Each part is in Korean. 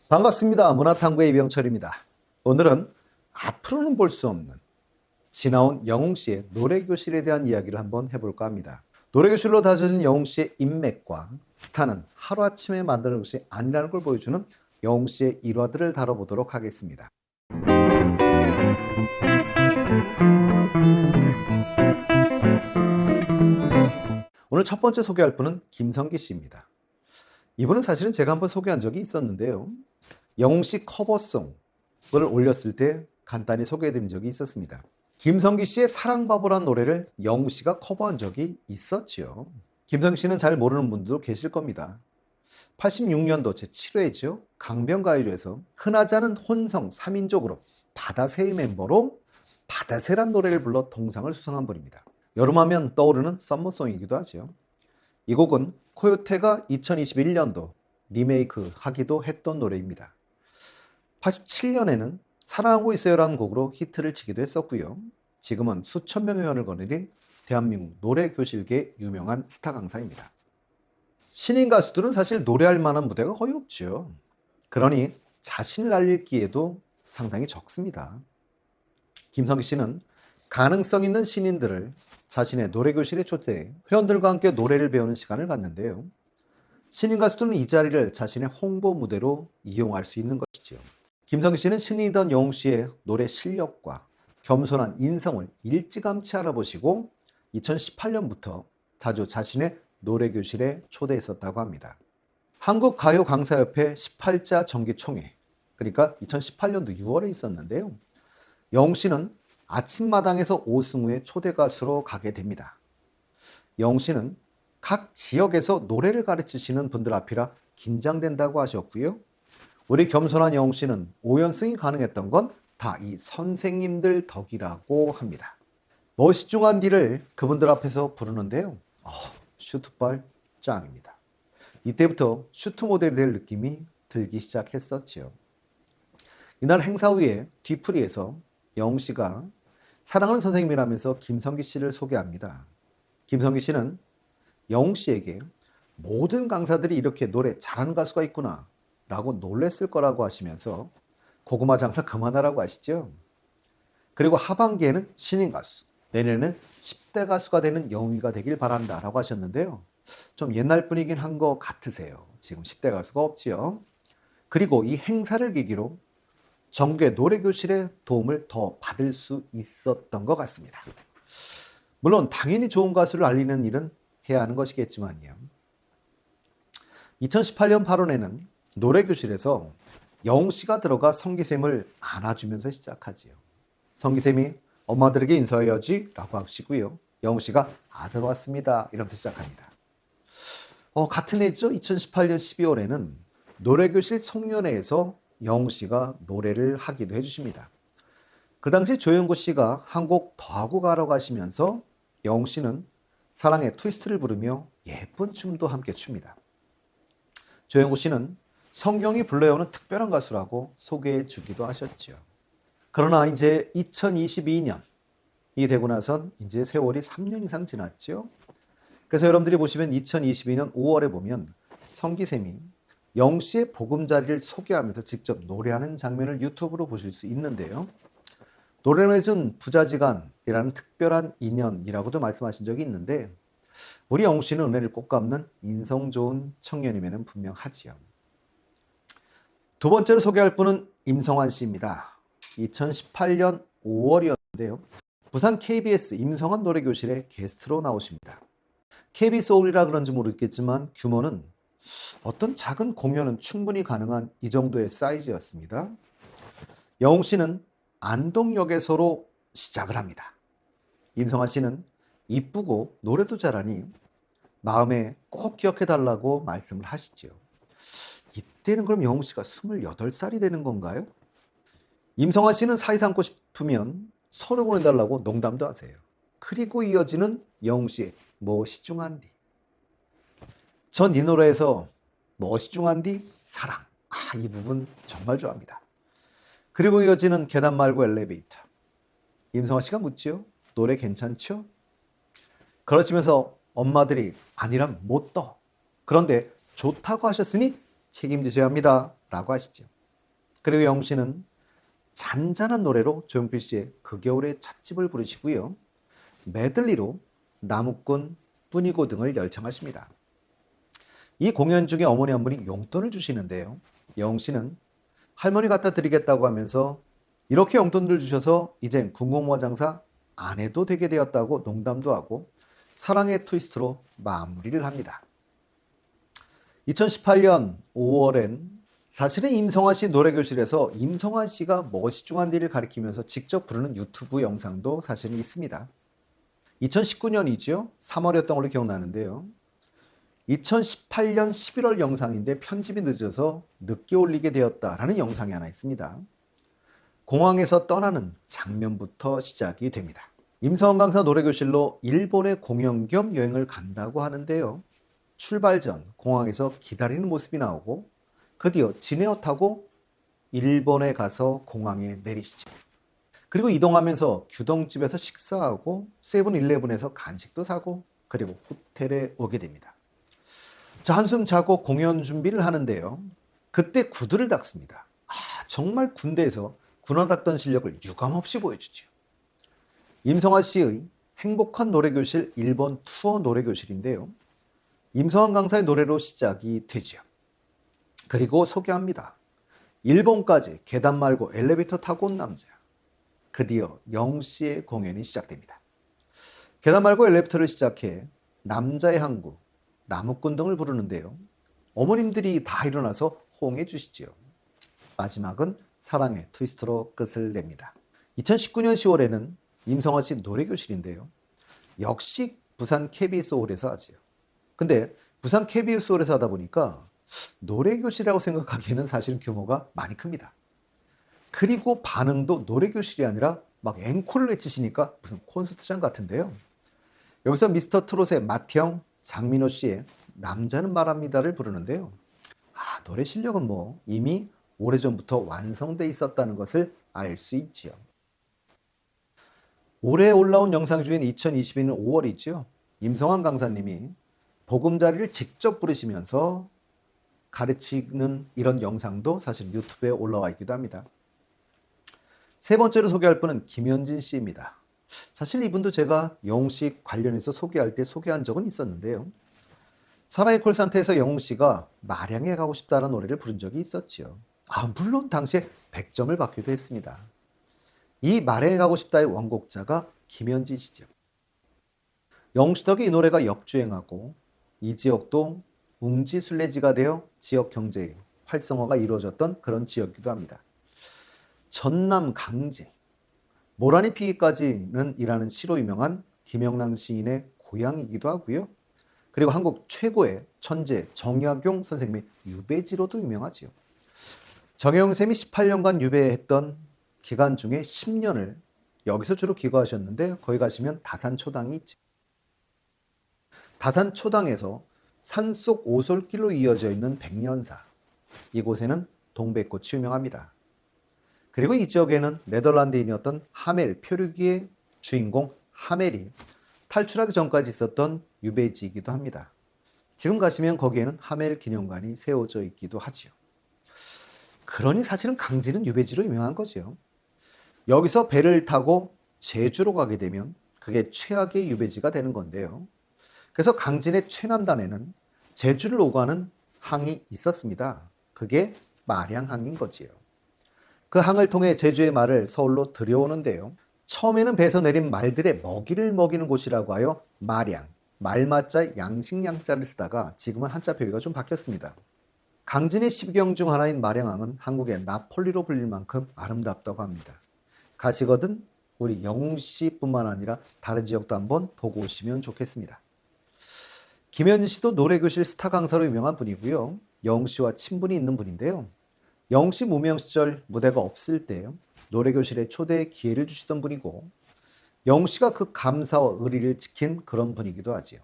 반갑습니다. 문화탐구의 이병철입니다. 오늘은 앞으로는 볼 수 없는 지나온 영웅 씨의 노래교실에 대한 이야기를 한번 해볼까 합니다. 노래교실로 다져진 영웅 씨의 인맥과 스타는 하루아침에 만드는 것이 아니라는 걸 보여주는 영웅 씨의 일화들을 다뤄보도록 하겠습니다. 오늘 첫 번째 소개할 분은 김성기 씨입니다. 이분은 사실은 제가 한번 소개한 적이 있었는데요. 영웅 씨 커버송을 올렸을 때 간단히 소개해드린 적이 있었습니다. 김성기 씨의 사랑바보란 노래를 영웅 씨가 커버한 적이 있었지요. 김성기 씨는 잘 모르는 분들도 계실 겁니다. 86년도 제7회죠. 강변가요제에서 흔하지 않은 혼성 3인조 그룹 바다새의 멤버로 바다새란 노래를 불러 동상을 수상한 분입니다. 여름하면 떠오르는 썸머송이기도 하죠. 이 곡은 코요테가 2021년도 리메이크 하기도 했던 노래입니다. 87년에는 사랑하고 있어요라는 곡으로 히트를 치기도 했었고요. 지금은 수천 명의 회원을 거느린 대한민국 노래교실계 유명한 스타 강사입니다. 신인 가수들은 사실 노래할 만한 무대가 거의 없죠. 그러니 자신을 알릴 기회도 상당히 적습니다. 김성기 씨는 가능성 있는 신인들을 자신의 노래교실에 초대해 회원들과 함께 노래를 배우는 시간을 갖는데요. 신인 가수들은 이 자리를 자신의 홍보 무대로 이용할 수 있는 것이죠. 김성기 씨는 신인이던 영웅 씨의 노래 실력과 겸손한 인성을 일찌감치 알아보시고 2018년부터 자주 자신의 노래교실에 초대했었다고 합니다. 한국가요강사협회 18자 정기총회, 그러니까 2018년도 6월에 있었는데요. 영웅 씨는 아침마당에서 오승 후에 초대 가수로 가게 됩니다. 영웅 씨는 각 지역에서 노래를 가르치시는 분들 앞이라 긴장된다고 하셨고요. 우리 겸손한 영웅 씨는 5연승이 가능했던 건 다 이 선생님들 덕이라고 합니다. 멋있중한 뒤를 그분들 앞에서 부르는데요. 슈트발 짱입니다. 이때부터 슈트 모델이 될 느낌이 들기 시작했었지요. 이날 행사 후에 뒤풀이에서 영웅 씨가 사랑하는 선생님이라면서 김성기 씨를 소개합니다. 김성기 씨는 영웅 씨에게 모든 강사들이 이렇게 노래 잘하는 가수가 있구나 라고 놀랬을 거라고 하시면서 고구마 장사 그만하라고 하시죠. 그리고 하반기에는 신인 가수, 내년에는 10대 가수가 되는 영웅이가 되길 바란다 라고 하셨는데요. 좀 옛날 분이긴 한 것 같으세요. 지금 10대 가수가 없지요. 그리고 이 행사를 계기로 전국의 노래교실의 도움을 더 받을 수 있었던 것 같습니다. 물론 당연히 좋은 가수를 알리는 일은 해야 하는 것이겠지만요. 2018년 8월에는 노래교실에서 영웅 씨가 들어가 성기쌤을 안아주면서 시작하지요. 성기쌤이 엄마들에게 인사해야지 라고 하시고요. 영웅 씨가 아들 왔습니다 이러면서 시작합니다. 같은 해죠. 2018년 12월에는 노래교실 송년회에서 영웅 씨가 노래를 하기도 해주십니다. 그 당시 조영구 씨가 한 곡 더 하고 가라고 하시면서 영웅 씨는 사랑의 트위스트를 부르며 예쁜 춤도 함께 춥니다. 조영구 씨는 성경이 불러오는 특별한 가수라고 소개해 주기도 하셨죠. 그러나 이제 2022년이 되고 나선 이제 세월이 3년 이상 지났죠. 그래서 여러분들이 보시면 2022년 5월에 보면 성기쌤이 영웅 씨의 보금자리를 소개하면서 직접 노래하는 장면을 유튜브로 보실 수 있는데요. 노래를 해준 부자지간이라는 특별한 인연이라고도 말씀하신 적이 있는데 우리 영웅 씨는 은혜를 꼭 갚는 인성 좋은 청년임에는 분명하지요. 두 번째로 소개할 분은 임성환 씨입니다. 2018년 5월이었는데요. 부산 KBS 임성환 노래교실에 게스트로 나오십니다. KBS 소울이라 그런지 모르겠지만 규모는 어떤 작은 공연은 충분히 가능한 이 정도의 사이즈였습니다. 영웅 씨는 안동역에서로 시작을 합니다. 임성환 씨는 이쁘고 노래도 잘하니 마음에 꼭 기억해달라고 말씀을 하시죠. 이때는 그럼 영웅 씨가 28살이 되는 건가요? 임성환 씨는 사이 삼고 싶으면 서류 보내달라고 농담도 하세요. 그리고 이어지는 영웅 씨의 멋이중한 뒤. 전 이 노래에서 멋이중한 뒤 사랑. 이 부분 정말 좋아합니다. 그리고 이어지는 계단 말고 엘리베이터. 임성환 씨가 묻지요. 노래 괜찮죠? 그러시면서 엄마들이 아니라면 못 떠. 그런데 좋다고 하셨으니 책임지셔야 합니다 라고 하시죠. 그리고 영웅 씨는 잔잔한 노래로 조용필 씨의 그 겨울의 찻집을 부르시고요. 메들리로 나무꾼, 뿐이고 등을 열창하십니다. 이 공연 중에 어머니 한 분이 용돈을 주시는데요. 영웅 씨는 할머니 갖다 드리겠다고 하면서 이렇게 용돈을 주셔서 이젠 군고모아 장사 안 해도 되게 되었다고 농담도 하고 사랑의 트위스트로 마무리를 합니다. 2018년 5월엔 사실은 임성환 씨 노래교실에서 임성환 씨가 머시중한 일을 가리키면서 직접 부르는 유튜브 영상도 사실은 있습니다. 2019년이죠. 3월이었던 걸로 기억나는데요. 2018년 11월 영상인데 편집이 늦어서 늦게 올리게 되었다라는 영상이 하나 있습니다. 공항에서 떠나는 장면부터 시작이 됩니다. 임성환 강사 노래교실로 일본에 공연 겸 여행을 간다고 하는데요. 출발 전 공항에서 기다리는 모습이 나오고 그 뒤어 진에어 타고 일본에 가서 공항에 내리시죠. 그리고 이동하면서 규동집에서 식사하고 세븐일레븐에서 간식도 사고 그리고 호텔에 오게 됩니다. 자, 한숨 자고 공연 준비를 하는데요. 그때 구두를 닦습니다. 정말 군대에서 군화 닦던 실력을 유감없이 보여주죠. 임성환 씨의 행복한 노래교실 일본 투어 노래교실인데요. 임성환 강사의 노래로 시작이 되죠. 그리고 소개합니다. 일본까지 계단 말고 엘리베이터 타고 온 남자. 드디어 영웅 씨의 공연이 시작됩니다. 계단 말고 엘리베이터를 시작해 남자의 항구, 나무꾼 등을 부르는데요. 어머님들이 다 일어나서 호응해 주시지요. 마지막은 사랑의 트위스트로 끝을 냅니다. 2019년 10월에는 임성환 씨 노래교실인데요. 역시 부산 KBS 홀에서 하지요. 근데 부산 KBS 홀에서 하다 보니까 노래교실이라고 생각하기에는 사실 규모가 많이 큽니다. 그리고 반응도 노래교실이 아니라 막 앵콜을 외치시니까 무슨 콘서트장 같은데요. 여기서 미스터 트롯의 맏형 장민호 씨의 남자는 말합니다를 부르는데요. 노래 실력은 뭐 이미 오래전부터 완성돼 있었다는 것을 알 수 있지요. 올해 올라온 영상 중에는 2022년 5월이죠. 임성환 강사님이 보금자리를 직접 부르시면서 가르치는 이런 영상도 사실 유튜브에 올라와 있기도 합니다. 세 번째로 소개할 분은 김현진 씨입니다. 사실 이분도 제가 영웅 씨 관련해서 소개할 때 소개한 적은 있었는데요. 사랑의 콜센터에서 영웅 씨가 마량에 가고 싶다는 노래를 부른 적이 있었지요. 물론 당시에 100점을 받기도 했습니다. 이 마량에 가고 싶다의 원곡자가 김현진 씨죠. 영웅 씨 덕에 이 노래가 역주행하고 이 지역도 웅지순례지가 되어 지역 경제의 활성화가 이루어졌던 그런 지역이기도 합니다. 전남 강진, 모란이 피기까지는 이라는 시로 유명한 김영랑 시인의 고향이기도 하고요. 그리고 한국 최고의 천재 정약용 선생님의 유배지로도 유명하지요. 정약용 쌤이 18년간 유배했던 기간 중에 10년을 여기서 주로 기거하셨는데 거기 가시면 다산초당이 있죠. 다산초당에서 산속 오솔길로 이어져 있는 백년사, 이곳에는 동백꽃이 유명합니다. 그리고 이 지역에는 네덜란드인이었던 하멜 표류기의 주인공 하멜이 탈출하기 전까지 있었던 유배지이기도 합니다. 지금 가시면 거기에는 하멜 기념관이 세워져 있기도 하지요. 그러니 사실은 강진은 유배지로 유명한 거죠. 여기서 배를 타고 제주로 가게 되면 그게 최악의 유배지가 되는 건데요. 그래서 강진의 최남단에는 제주를 오가는 항이 있었습니다. 그게 마량항인 거지요. 그 항을 통해 제주의 말을 서울로 들여오는데요. 처음에는 배에서 내린 말들의 먹이를 먹이는 곳이라고 하여 마량, 말마자 양식양자를 쓰다가 지금은 한자 표기가 좀 바뀌었습니다. 강진의 12경 중 하나인 마량항은 한국의 나폴리로 불릴 만큼 아름답다고 합니다. 가시거든 우리 영웅시뿐만 아니라 다른 지역도 한번 보고 오시면 좋겠습니다. 김현진 씨도 노래교실 스타 강사로 유명한 분이고요. 영웅씨와 친분이 있는 분인데요. 영웅씨 무명 시절 무대가 없을 때 노래교실에 초대의 기회를 주시던 분이고 영웅씨가 그 감사와 의리를 지킨 그런 분이기도 하지요.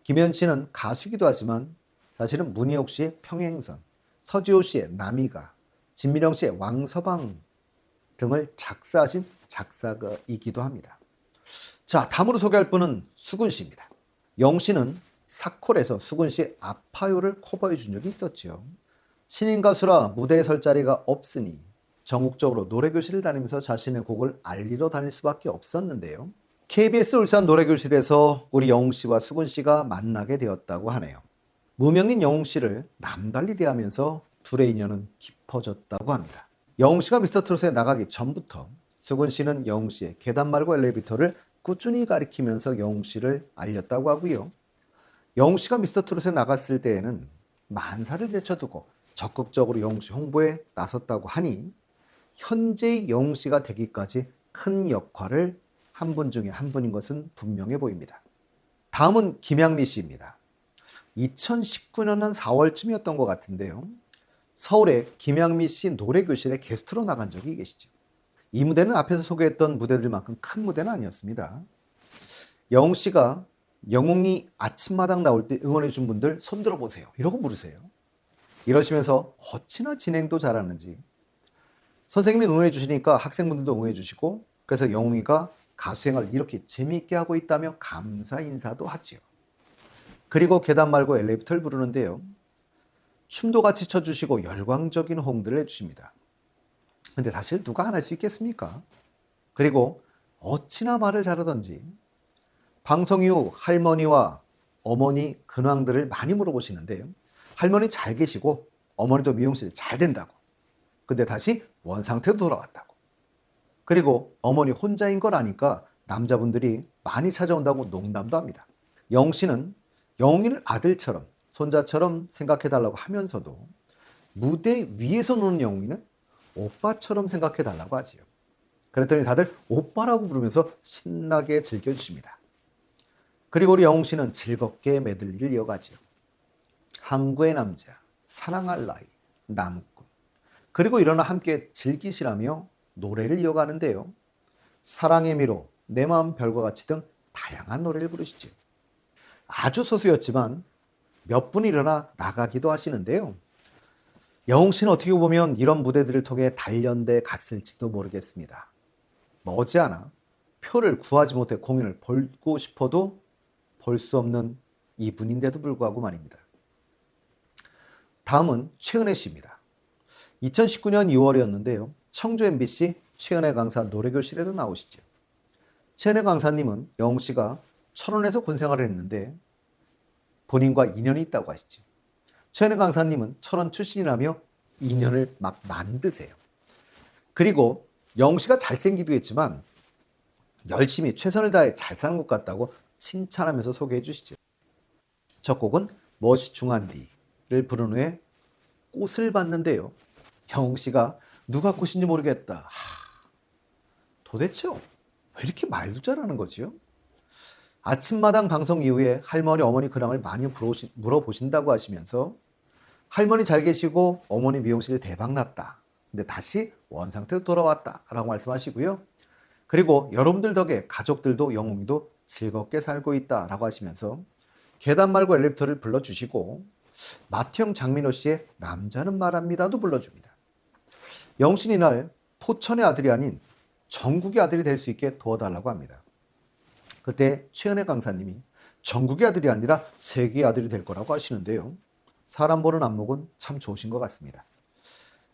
김현진 씨는 가수이기도 하지만 사실은 문희옥 씨의 평행선, 서지호 씨의 남이가, 진미령 씨의 왕서방 등을 작사하신 작사가이기도 합니다. 자, 다음으로 소개할 분은 수근 씨입니다. 영웅 씨는 사콜에서 수근 씨의 아파요를 커버해 준 적이 있었죠. 신인 가수라 무대에 설 자리가 없으니 전국적으로 노래교실을 다니면서 자신의 곡을 알리러 다닐 수밖에 없었는데요. KBS 울산 노래교실에서 우리 영웅 씨와 수근 씨가 만나게 되었다고 하네요. 무명인 영웅 씨를 남달리 대하면서 둘의 인연은 깊어졌다고 합니다. 영웅 씨가 미스터트롯에 나가기 전부터 수근 씨는 영웅 씨의 계단 말고 엘리베이터를 꾸준히 가리키면서 영웅 씨를 알렸다고 하고요. 영웅 씨가 미스터트롯에 나갔을 때에는 만사를 제쳐두고 적극적으로 영웅 씨 홍보에 나섰다고 하니 현재의 영웅 씨가 되기까지 큰 역할을 한 분 중에 한 분인 것은 분명해 보입니다. 다음은 김양미 씨입니다. 2019년 한 4월쯤이었던 것 같은데요. 서울의 김양미 씨 노래교실에 게스트로 나간 적이 계시죠. 이 무대는 앞에서 소개했던 무대들만큼 큰 무대는 아니었습니다. 영웅 씨가 영웅이 아침마당 나올 때 응원해 준 분들 손 들어보세요. 이러고 부르세요. 이러시면서 어찌나 진행도 잘하는지 선생님이 응원해 주시니까 학생분들도 응원해 주시고 그래서 영웅이가 가수 생활을 이렇게 재미있게 하고 있다며 감사 인사도 하지요. 그리고 계단 말고 엘리베이터를 부르는데요. 춤도 같이 춰주시고 열광적인 호응들을 해주십니다. 근데 사실 누가 안 할 수 있겠습니까? 그리고 어찌나 말을 잘하던지 방송 이후 할머니와 어머니 근황들을 많이 물어보시는데요. 할머니 잘 계시고 어머니도 미용실 잘 된다고. 근데 다시 원상태로 돌아왔다고. 그리고 어머니 혼자인 걸 아니까 남자분들이 많이 찾아온다고 농담도 합니다. 영웅 씨는 영웅이를 아들처럼 손자처럼 생각해달라고 하면서도 무대 위에서 노는 영웅이는 오빠처럼 생각해달라고 하지요. 그랬더니 다들 오빠라고 부르면서 신나게 즐겨주십니다. 그리고 우리 영웅 씨는 즐겁게 메들리를 이어가지요. 항구의 남자, 사랑할 나이, 나무꾼. 그리고 일어나 함께 즐기시라며 노래를 이어가는데요. 사랑의 미로, 내 마음 별과 같이 등 다양한 노래를 부르시죠. 아주 소수였지만 몇 분이 일어나 나가기도 하시는데요. 영웅 씨는 어떻게 보면 이런 무대들을 통해 단련돼 갔을지도 모르겠습니다. 머지않아 표를 구하지 못해 공연을 보고 싶어도 볼 수 없는 이분인데도 불구하고 말입니다. 다음은 최은혜 씨입니다. 2019년 2월이었는데요. 청주 MBC 최은혜 강사 노래교실에도 나오시죠. 최은혜 강사님은 영웅 씨가 철원에서 군생활을 했는데 본인과 인연이 있다고 하시죠. 최은혜 강사님은 철원 출신이라며 인연을 막 만드세요. 그리고 영웅 씨가 잘생기기도 했지만 열심히 최선을 다해 잘 사는 것 같다고 칭찬하면서 소개해 주시죠. 첫 곡은 멋이 중한디를 부른 후에 꽃을 봤는데요. 영웅 씨가 누가 꽃인지 모르겠다. 도대체 왜 이렇게 말도 잘하는 거지요? 아침마당 방송 이후에 할머니, 어머니 근황을 많이 물어보신다고 하시면서 할머니 잘 계시고 어머니 미용실 대박 났다. 근데 다시 원상태로 돌아왔다. 라고 말씀하시고요. 그리고 여러분들 덕에 가족들도 영웅이도 즐겁게 살고 있다. 라고 하시면서 계단 말고 엘리베이터를 불러주시고 맏형 장민호 씨의 남자는 말합니다도 불러줍니다. 영신이 날 포천의 아들이 아닌 전국의 아들이 될 수 있게 도와달라고 합니다. 그때 최은혜 강사님이 전국의 아들이 아니라 세계의 아들이 될 거라고 하시는데요. 사람 보는 안목은 참 좋으신 것 같습니다.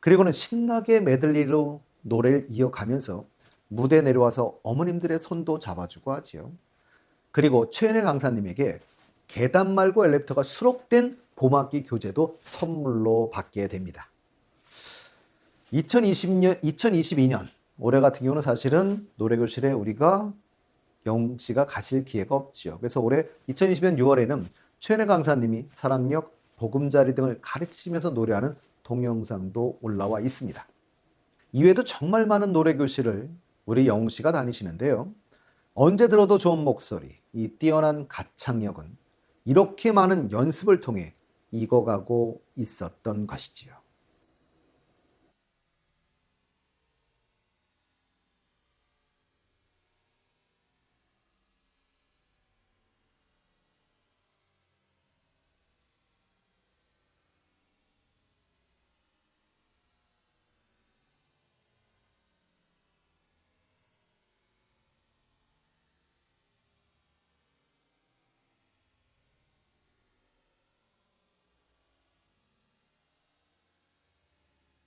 그리고는 신나게 메들리로 노래를 이어가면서 무대에 내려와서 어머님들의 손도 잡아주고 하지요. 그리고 최은혜 강사님에게 계단 말고 엘리베이터가 수록된 봄학기 교재도 선물로 받게 됩니다. 2022년 올해 같은 경우는 사실은 노래교실에 우리가 영웅 씨가 가실 기회가 없지요. 그래서 올해 2020년 6월에는 최은혜 강사님이 사랑력, 보금자리 등을 가르치면서 노래하는 동영상도 올라와 있습니다. 이외에도 정말 많은 노래교실을 우리 영웅 씨가 다니시는데요. 언제 들어도 좋은 목소리, 이 뛰어난 가창력은 이렇게 많은 연습을 통해 익어가고 있었던 것이지요.